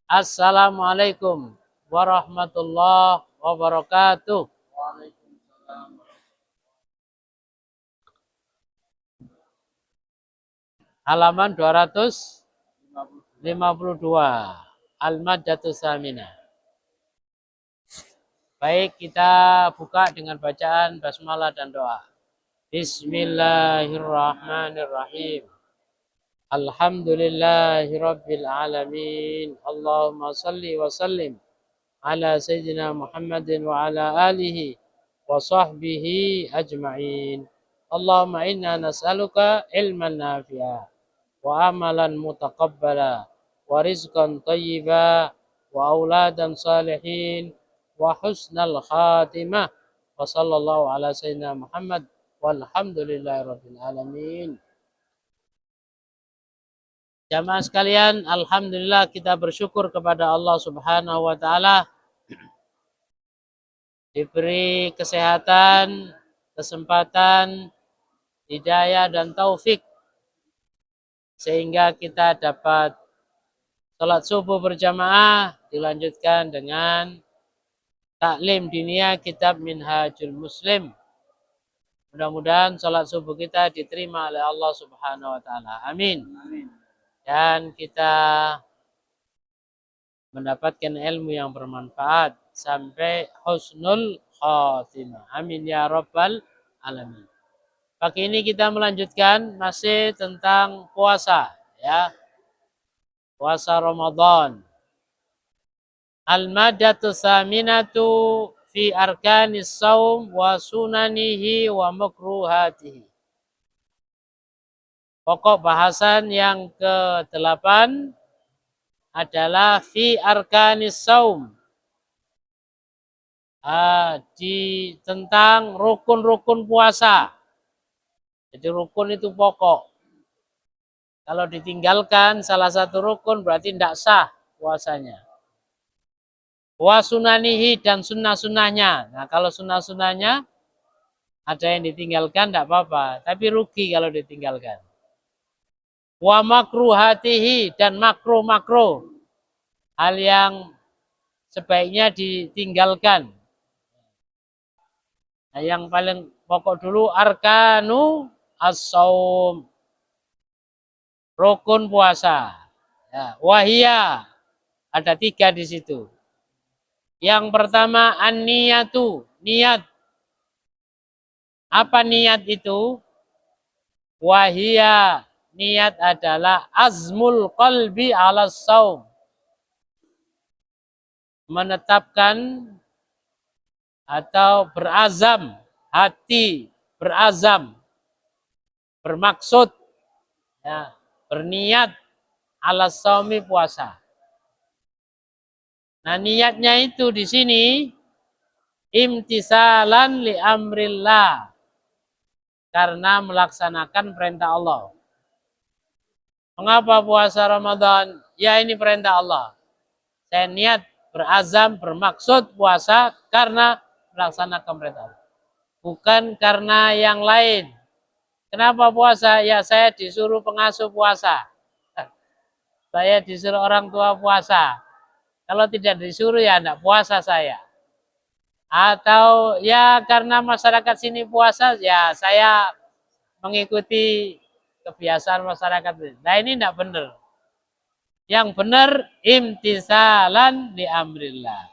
Assalamualaikum warahmatullahi wabarakatuh. Halaman 252. Al-Maddatus Saminah. Baik, kita buka dengan bacaan basmalah dan doa. Bismillahirrahmanirrahim. Alhamdulillahi rabbil alamin. Allahumma salli wa sallim ala sayyidina Muhammadin wa ala alihi wa sahbihi ajma'in. Allahumma inna nas'aluka ilman nafi'a wa amalan mutaqabbala wa rizqan tayyiba wa auladan salihin wa husnal khatimah wa sallallahu ala sayyidina Muhammad walhamdulillahi rabbil alamin. Jamaah sekalian, alhamdulillah kita bersyukur kepada Allah Subhanahu wa taala diberi kesehatan, kesempatan, hidayah dan taufik sehingga kita dapat salat subuh berjamaah dilanjutkan dengan taklim diniyah kitab Minhajul Muslim. Mudah-mudahan salat subuh kita diterima oleh Allah Subhanahu wa taala. Amin. Dan kita mendapatkan ilmu yang bermanfaat sampai husnul khatimah. Amin ya rabbal alamin. Pagi ini kita melanjutkan masih tentang puasa, ya. Puasa Ramadan. Al-maddatu saminatu fi arkanis saum wa sunanihi wa makruhatihi. Pokok bahasan yang ke-8 adalah fi arkanis saum. Tentang rukun-rukun puasa. Jadi rukun itu pokok. Kalau ditinggalkan salah satu rukun berarti tidak sah puasanya. Wa sunanihi dan sunnah-sunnahnya. Nah kalau sunnah-sunnahnya ada yang ditinggalkan tidak apa-apa. Tapi rugi kalau ditinggalkan. Wa makruhatihi dan makro-makro. Hal yang sebaiknya ditinggalkan. Nah, yang paling pokok dulu arkanu as-saum. Rukun puasa. Ya, wahia. Ada 3 di situ. Yang pertama an-niyatu. Niat. Apa niat itu? Wahia. Niat adalah azmul qalbi ala saum. Menetapkan atau berazam. Hati berazam. Bermaksud. Ya, berniat ala saumi puasa. Nah niatnya itu di sini imtisalan li amrillah. Karena melaksanakan perintah Allah. Mengapa puasa Ramadan? Ya ini perintah Allah. Saya niat, berazam, bermaksud puasa karena melaksanakan perintah Allah. Bukan karena yang lain. Kenapa puasa? Ya saya disuruh pengasuh puasa. Saya disuruh orang tua puasa. Kalau tidak disuruh ya tidak puasa saya. Atau ya karena masyarakat sini puasa ya saya mengikuti kebiasaan masyarakat. Nah ini tidak benar. Yang benar imtisalan di amrillah.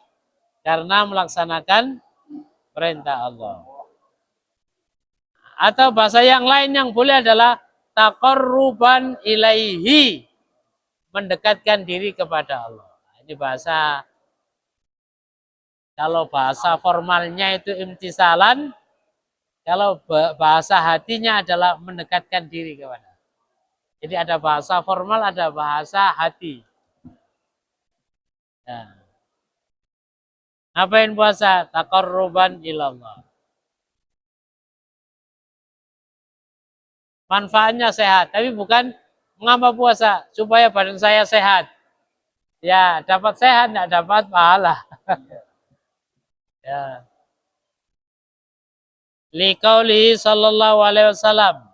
Karena melaksanakan perintah Allah. Atau bahasa yang lain yang boleh adalah taqarruban ilaihi. Mendekatkan diri kepada Allah. Ini bahasa, kalau bahasa formalnya itu imtisalan. Kalau bahasa hatinya adalah mendekatkan diri kepada Allah. Jadi ada bahasa formal, ada bahasa hati. Nah. Ngapain puasa? Taqarruban ilallah. Manfaatnya sehat, tapi bukan mengapa puasa supaya badan saya sehat. Ya, dapat sehat, tidak dapat pahala. Ya. Liqaulihi sallallahu alaihi wasallam.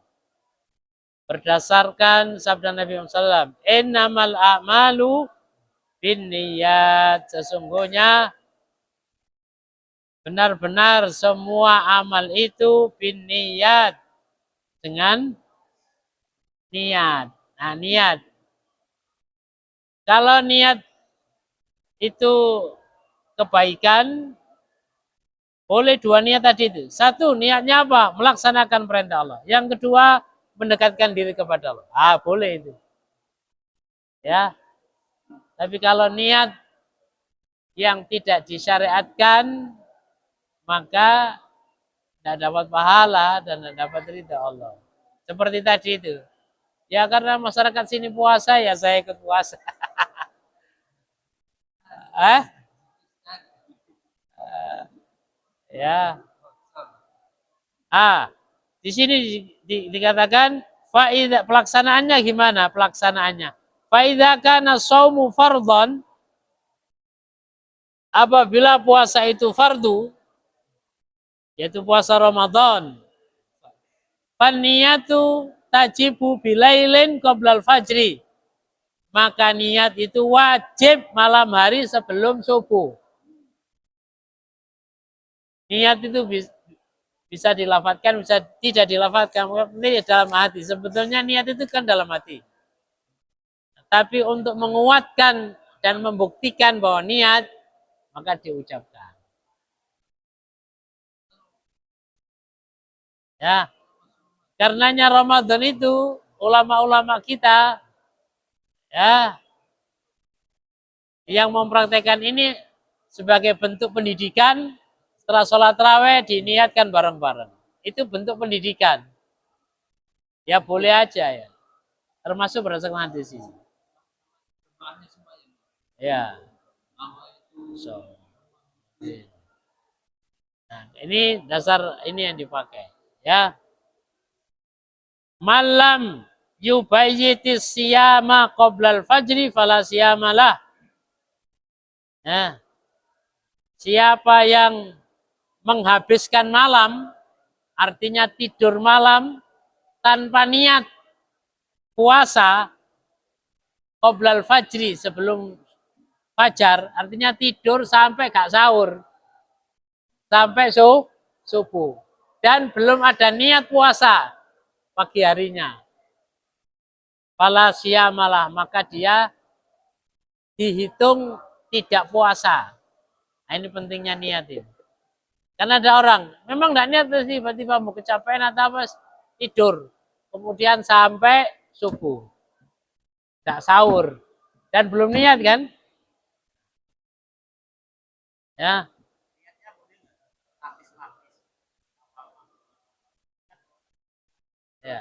Berdasarkan sabda Nabi Muhammad SAW, innamal a'malu binniyat, sesungguhnya benar-benar semua amal itu binniyat, dengan niat. Nah, niat. Kalau niat itu kebaikan, boleh dua niat tadi itu. Satu, niatnya apa? Melaksanakan perintah Allah. Yang kedua, mendekatkan diri kepada Allah. Ah, boleh itu. Ya. Tapi kalau niat yang tidak disyariatkan, maka tidak dapat pahala dan tidak dapat ridha Allah. Seperti tadi itu. Ya karena masyarakat sini puasa, ya saya ikut puasa. Eh? Ya. Ah, di sini dikatakan faida, pelaksanaannya gimana? Pelaksanaannya. Faida kana saumu fardhon, apabila puasa itu fardu, yaitu puasa Ramadan. Faniyatu tajibu bilailin qoblal fajri. Maka niat itu wajib malam hari sebelum subuh. Niat itu bisa dilafatkan, bisa tidak dilafatkan. Ini dalam hati. Sebetulnya niat itu kan dalam hati. Tapi untuk menguatkan dan membuktikan bahwa niat, maka diucapkan. Ya, karenanya Ramadan itu ulama-ulama kita ya yang mempraktekkan ini sebagai bentuk pendidikan. Setelah sholat raweh diniatkan bareng-bareng. Itu bentuk pendidikan. Ya boleh aja ya. Termasuk berdasarkan hadis ini. Ya. So. Nah, ini dasar ini yang dipakai. Ya. Malam yubayyitis siyama qoblal fajri fala siyamalah. Ya. Siapa yang menghabiskan malam, artinya tidur malam tanpa niat puasa qoblal fajri, sebelum fajar, artinya tidur sampai gak sahur, sampai subuh, dan belum ada niat puasa pagi harinya, fala siyamalah, maka dia dihitung tidak puasa. Nah, ini pentingnya niat ini. Karena ada orang memang tidak niat, tiba-tiba mau kecapean atau apa, tidur, kemudian sampai subuh, tidak sahur, dan belum niat kan? Ya, ya,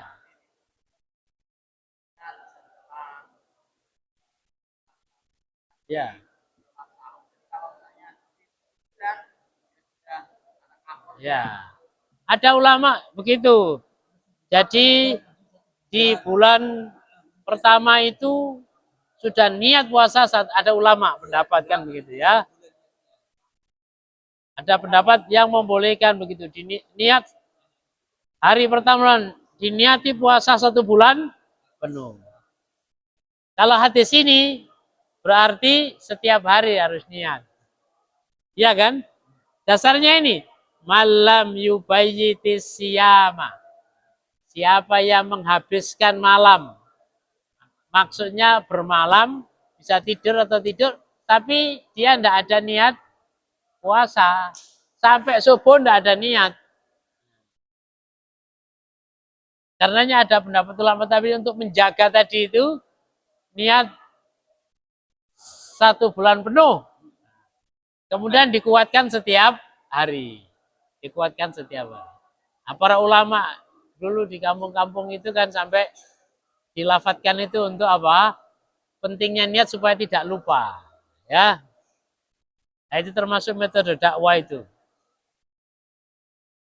ya, ya. Ada ulama begitu. Jadi di bulan pertama itu sudah niat puasa, saat ada ulama mendapatkan begitu ya. Ada pendapat yang membolehkan begitu, niat hari pertama diniati puasa 1 bulan penuh. Kalau hadis ini berarti setiap hari harus niat. Iya kan? Dasarnya ini malam yubayyitis siyama. Siapa yang menghabiskan malam, maksudnya bermalam, bisa tidur atau tidur, tapi dia tidak ada niat puasa. Sampai subuh tidak ada niat. Karenanya ada pendapat ulama tadi untuk menjaga tadi itu, niat 1 bulan penuh. Kemudian dikuatkan setiap hari. Dikuatkan setiap hari. Nah, para ulama dulu di kampung-kampung itu kan sampai dilafatkan itu untuk apa? Pentingnya niat supaya tidak lupa. Ya. Nah, itu termasuk metode dakwah itu.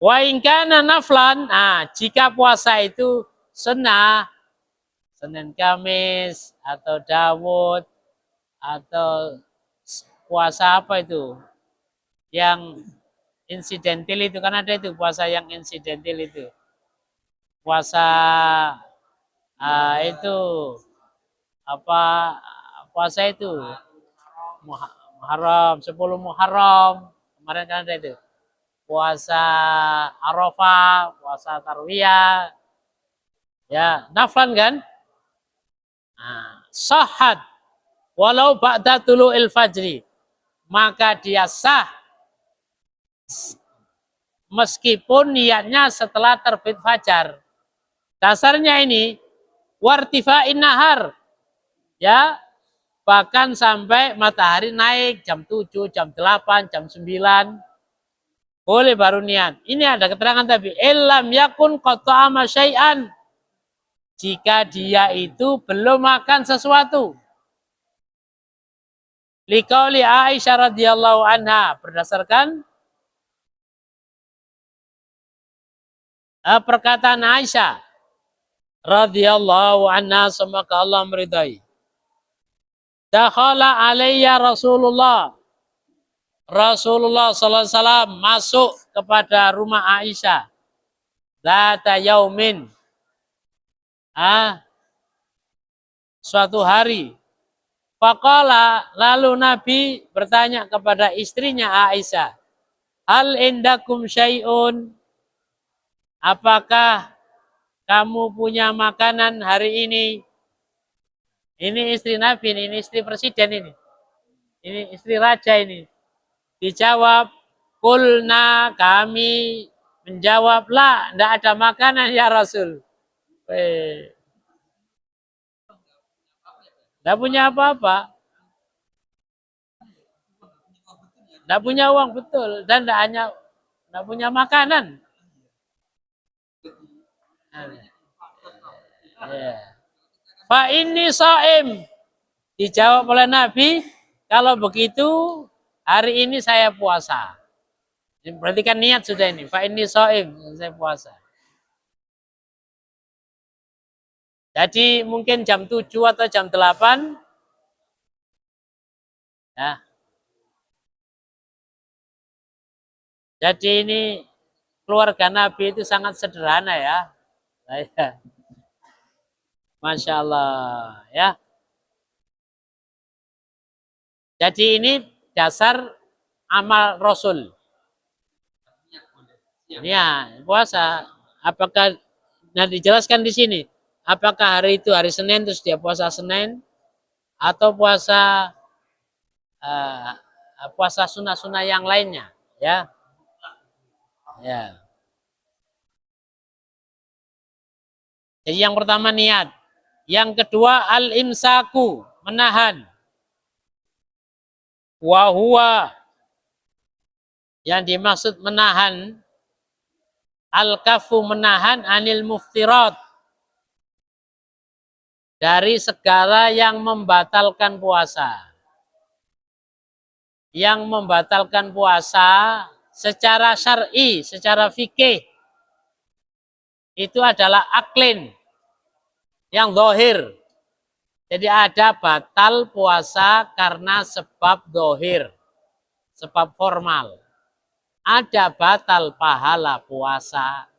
Wa ingkana naflan, nah jika puasa itu sunnah, Senin Kamis atau Dawud atau puasa apa itu yang insidental itu, kan ada itu puasa yang insidental itu, puasa itu apa, puasa itu Muharram, 10 Muharram. Kemarin kan ada itu. Puasa Arafah, puasa Tarwiyah. Ya, naflan kan? Nah, sahat walau ba'da tulu'il fajri. Maka dia sah meskipun niatnya setelah terbit fajar. Dasarnya ini wartifa'in nahar. Ya, bahkan sampai matahari naik jam 7, jam 8, jam 9. Boleh baru niat. Ini ada keterangan tapi illam yakun qata'ama syai'an. Jika dia itu belum makan sesuatu. Liqauli Aisyah radhiyallahu anha, berdasarkan perkataan Aisyah radhiyallahu anha, semoga Allah meridai. Dakhala alayya Rasulullah. Rasulullah sallallahu alaihi wasallam masuk kepada rumah Aisyah. Zata yaumin. Suatu hari. Faqala, lalu Nabi bertanya kepada istrinya Aisyah, hal indakum syai'un? Apakah kamu punya makanan hari ini? Ini istri Nabi, ini istri presiden ini. Ini istri raja ini. Dijawab, kulna, kami menjawab, lah, tidak ada makanan ya Rasul. Tidak punya apa-apa. Tidak punya uang, betul. Dan tidak punya makanan. Fa ini shaim. Dijawab oleh Nabi, kalau begitu hari ini saya puasa. Berarti kan niat sudah ini. Fa ini shaim, saya puasa. Jadi mungkin jam 7 atau jam 8. Ya. Jadi ini keluarga Nabi itu sangat sederhana ya. Masya Allah ya. Jadi ini dasar amal Rasul. Ya, puasa. Apakah, nah dijelaskan di sini. Apakah hari itu hari Senin terus dia puasa Senin atau puasa sunnah-sunnah yang lainnya, ya. Ya. Jadi yang pertama niat, yang kedua al-imsaku, menahan. Wahua, yang dimaksud menahan, al-kafu, menahan, anil muftirat, dari segala yang membatalkan puasa. Yang membatalkan puasa secara syar'i, secara fikih, itu adalah aklin, yang zahir. Jadi ada batal puasa karena sebab zahir, sebab formal. Ada batal pahala puasa.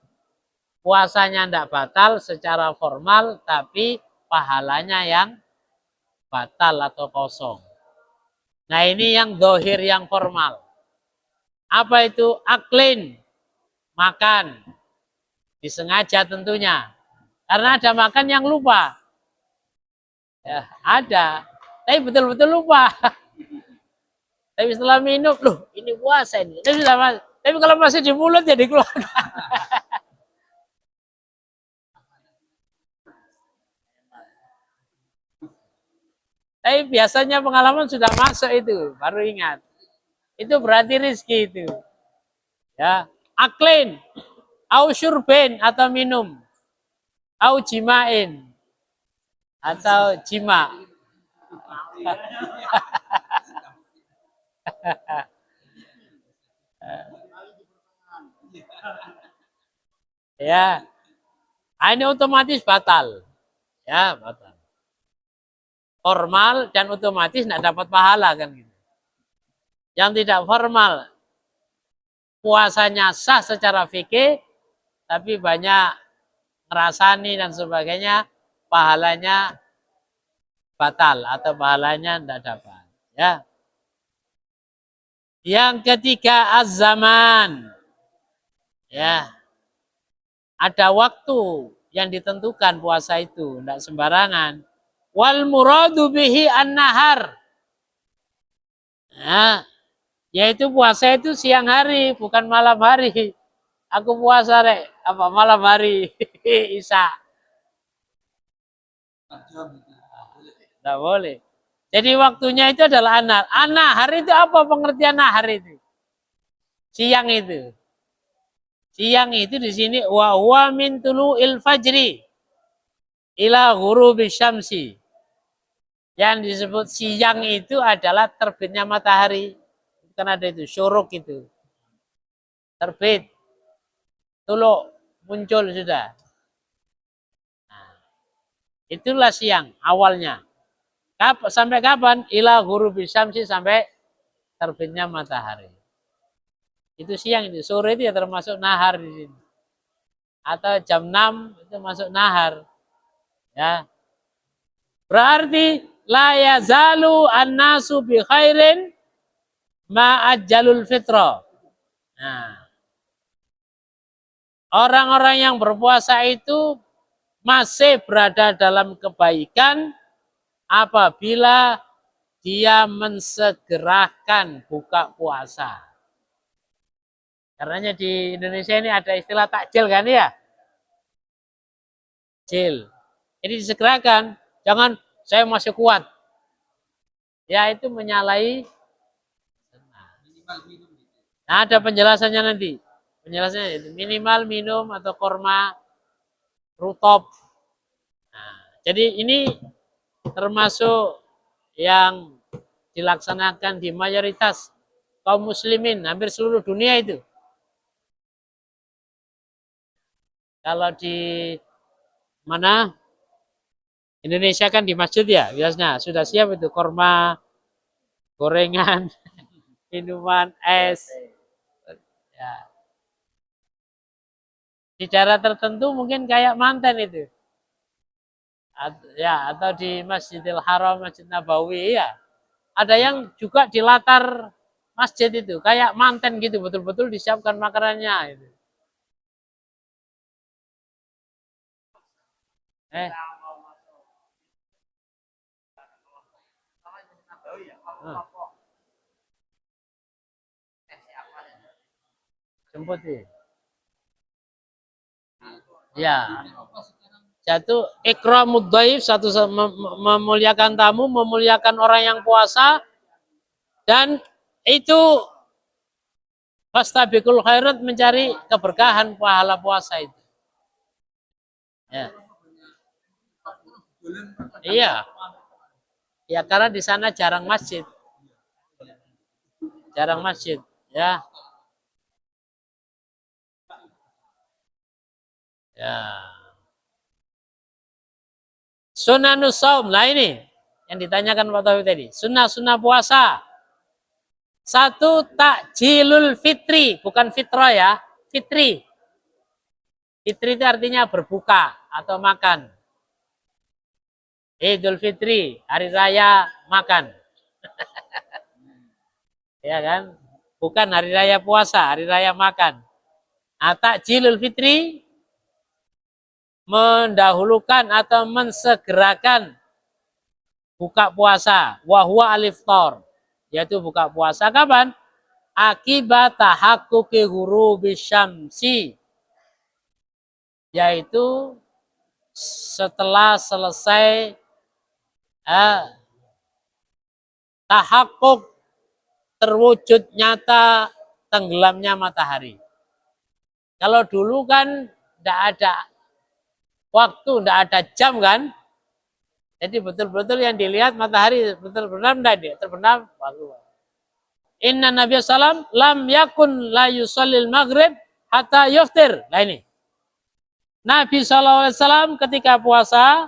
Puasanya tidak batal secara formal, tapi pahalanya yang batal atau kosong. Nah ini yang zahir, yang formal. Apa itu? Aklin, makan. Disengaja tentunya. Karena ada makan yang lupa. Ya, ada. Tapi betul-betul lupa. Tapi setelah minum, loh ini puasa ini. Tapi kalau masih di mulut jadi keluar. Tapi biasanya pengalaman sudah masuk itu, baru ingat. Itu berarti rezeki itu. Ya, aklin, au syurben atau minum, au jimain atau jima. Ya, ini otomatis batal. Ya, batal. Formal dan otomatis tidak dapat pahala kan gitu. Yang tidak formal puasanya sah secara fikih, tapi banyak ngerasani dan sebagainya, pahalanya batal atau pahalanya tidak dapat. Ya. Yang ketiga az-zaman. Ya, ada waktu yang ditentukan puasa itu, tidak sembarangan. Wal muradu bihi an-nahar. Ya, yaitu puasa itu siang hari, bukan malam hari. Aku puasa rek, apa malam hari? Isa. Tidak boleh. Jadi waktunya itu adalah anar. Nahar itu apa pengertian nahar itu? Siang itu. Siang itu di sini wa huwa min tulu'il fajri ila ghurubi syamsi. Yang disebut siang itu adalah terbitnya matahari. Kan ada itu syuruk itu. Terbit, tuluk, muncul sudah. Nah, itulah siang awalnya. Sampai kapan? Ila ghurubi syamsi, sampai terbitnya matahari. Itu siang itu. Sore itu ya termasuk nahar di sini. Atau jam 6 itu masuk nahar. Ya. Berarti la yazalu an-nasu bi khairin ma'ajjalul fitra. Nah, orang-orang yang berpuasa itu masih berada dalam kebaikan apabila dia mensegerakan buka puasa. Karena di Indonesia ini ada istilah takjil kan ya? Takjil. Jadi disegerakan, jangan saya masih kuat. Ya itu menyalahi. Nah, ada penjelasannya nanti. Penjelasannya itu minimal minum atau korma rutop. Nah, jadi ini termasuk yang dilaksanakan di mayoritas kaum muslimin hampir seluruh dunia itu. Kalau di mana Indonesia kan di masjid ya biasanya sudah siap itu korma, gorengan, minuman, es. Ya. Di daerah tertentu mungkin kayak manten itu. Ya, atau di Masjidil Haram, Masjid Nabawi ya. Ada yang juga di latar masjid itu kayak manten gitu, betul-betul disiapkan makanannya itu. Eh. Jemput sih. Ya. Satu ikramud dhaif, satu memuliakan tamu, memuliakan orang yang puasa, dan itu fastabiqul khairat, mencari keberkahan pahala puasa itu. Ya. Iya. Ya karena di sana jarang masjid. Jarang masjid, ya. Ya. Sunanus saum. Nah ini yang ditanyakan Pak Taufik tadi. Sunnah-sunnah puasa. Satu, takjilul fitri, bukan fitro ya, fitri. Fitri itu artinya berbuka atau makan. Idul Fitri, hari raya makan. Ya kan? Bukan hari raya puasa, hari raya makan. Nah, takjilul fitri mendahulukan atau mensegerakan buka puasa. Wahwa aliftor, yaitu buka puasa kapan? Akibat tahakkuki ghurubi syamsi, yaitu setelah selesai tahakkuk, terwujud nyata tenggelamnya matahari. Kalau dulu kan tidak ada waktu, tidak ada jam kan, jadi betul-betul yang dilihat matahari betul-betul tidak terbenam waktu. Inna Nabi Sallam lam yakun la yusallil maghrib hatta yuftir. Nah ini. Nabi SAW ketika puasa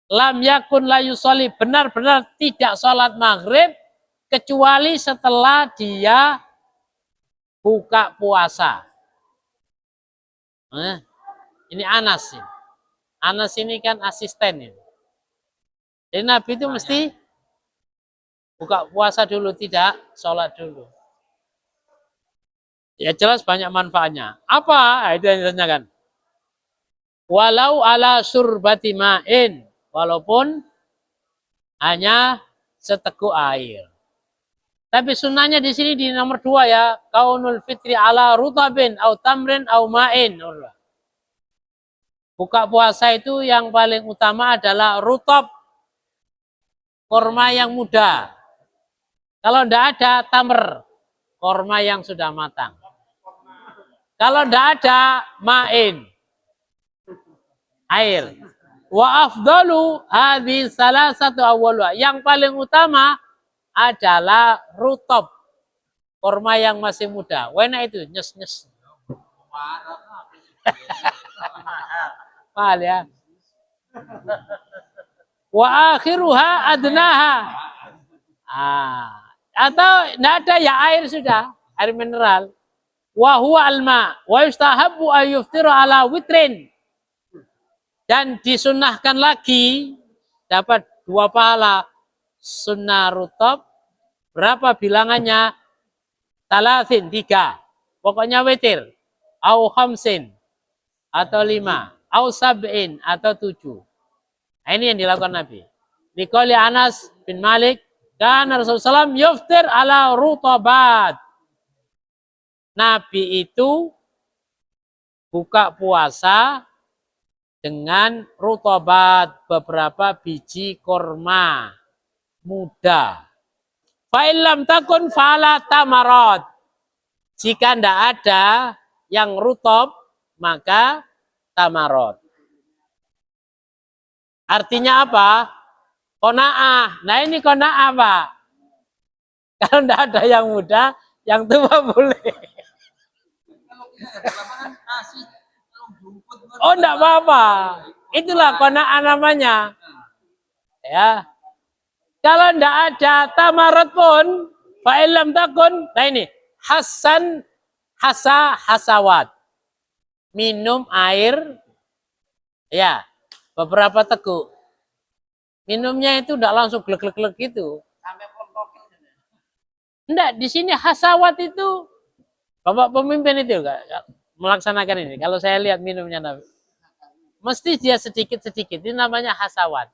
lam yakun la yusalli, benar-benar tidak sholat maghrib kecuali setelah dia buka puasa. Ini Anas. Anas ini kan asisten. Jadi Nabi itu mesti Buka puasa dulu tidak, sholat dulu. Ya jelas banyak manfaatnya. Apa? Nah, itu yang ditanyakan. Walau ala surbati ma'in. Walaupun hanya seteguk air. Tapi sunnahnya di sini di nomor 2 ya. Kaunul fitri ala rutabin au tamrin au ma'in. Buka puasa itu yang paling utama adalah rutab. Korma yang muda. Kalau tidak ada tamr. Korma yang sudah matang. Kalau tidak ada ma'in. Air. Wa afdalu hadhi salah satu awalwa. Yang paling utama adalah rutab. Korma yang masih muda. Wena itu nyes-nyes. Mahal ya. Wa akhiruha adnaha. Atau tidak ada ya air sudah. Air mineral. Wa huwa alma. Wa yustahabbu ayyuftiru ala witrin. Dan disunahkan lagi dapat 2 pahala sunnah rutab. Berapa bilangannya? Salasin 3. Pokoknya witir. Au khamsin atau 5. Au sab'in atau 7. Nah, ini yang dilakukan Nabi. Liqauli Anas bin Malik, kana Rasulullah SAW yuftir ala rutabat. Nabi itu buka puasa dengan rutabat, beberapa biji korma muda. Fa'ilam takun fala tamarot. Jika tidak ada yang rutab, maka tamarot. Artinya apa? Kona'ah. Nah ini kona'ah Pak. Kalau tidak ada yang muda, yang tua boleh. Oh tidak apa-apa. Itulah kona'ah namanya. Ya. Kalau tidak ada tamarot pun, fa'ilam takun. Nah ini, hasan hasawat. Minum air, ya, beberapa teguk. Minumnya itu tidak langsung glek-glek gitu. Enggak, di sini hasawat itu Bapak pemimpin itu melaksanakan ini. Kalau saya lihat minumnya Nabi, mesti dia sedikit-sedikit. Ini namanya hasawat.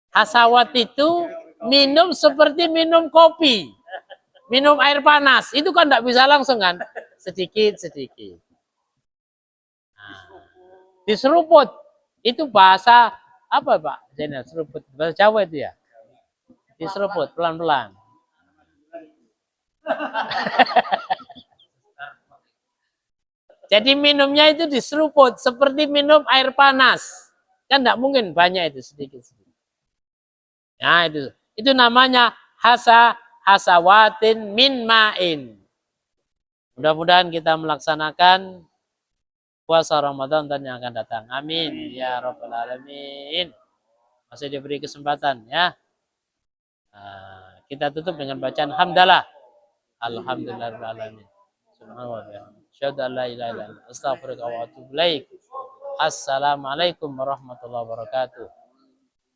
Hasawat itu minum seperti minum kopi, minum air panas. Itu kan tidak bisa langsung kan, sedikit-sedikit. Nah, diseruput. Itu bahasa apa Pak? Zainal, seruput. Bahasa Jawa itu ya. Diseruput pelan-pelan. Jadi minumnya itu diseruput seperti minum air panas. Kan tidak mungkin banyak itu sedikit-sedikit. Nah itu namanya hasawatin min ma'in. Mudah-mudahan kita melaksanakan puasa Ramadan dan yang akan datang. Amin ya rabbal alamin. Masih diberi kesempatan ya. Nah, kita tutup dengan bacaan hamdalah. Alhamdulillahirabbil alamin. Subhanallah wa bihamdihi. Asyhadu an la ilaha illa anta astaghfiruka wa atubu ilaik. Assalamualaikum warahmatullahi wabarakatuh.